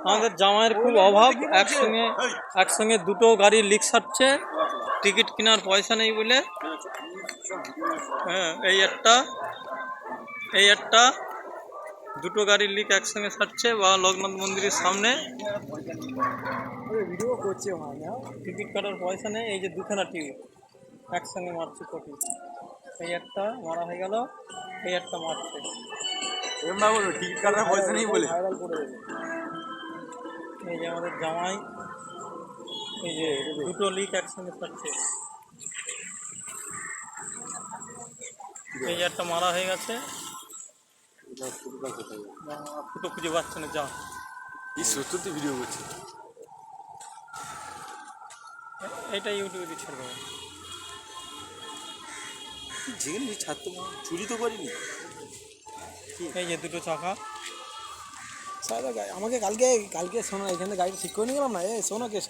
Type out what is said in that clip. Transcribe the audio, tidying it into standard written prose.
আমাদের জামাইয়ের খুব অভাব, একসঙ্গে দুটো গাড়ির লিক সারছে, টিকিট কেনার পয়সা নেই বলে। হ্যাঁ, এই একটা দুটো গাড়ির লিক একসঙ্গে সারছে বা লোকনাথ মন্দিরের সামনে। ভিডিও করছে, টিকিট কাটার পয়সা নেই, এই যে দুখানা টিকিট একসঙ্গে মারছে কপি। এই একটা মারা হয়ে গেল, এই একটা মারছে। টিকিট কাটার পয়সা নেই বলে এই যে আমাদের জামাই, এই যে দুটো লিক একসঙ্গে থাকছে। এই যে একটা মারা হয়ে গেছে, ফুটো খুঁজে পাচ্ছে না। যা সত্যি ভিডিও করছে, এটা ইউটিউবে দিয়ে ছেড়ে দেবো। যেখানে ছাড়তো চুরি তো করিনি। এই যে দুটো চাকা। আমাকে কালকে শোনো, এখানে গাড়িটা ঠিক করে নিয়ে গেলাম না, শোনো কেস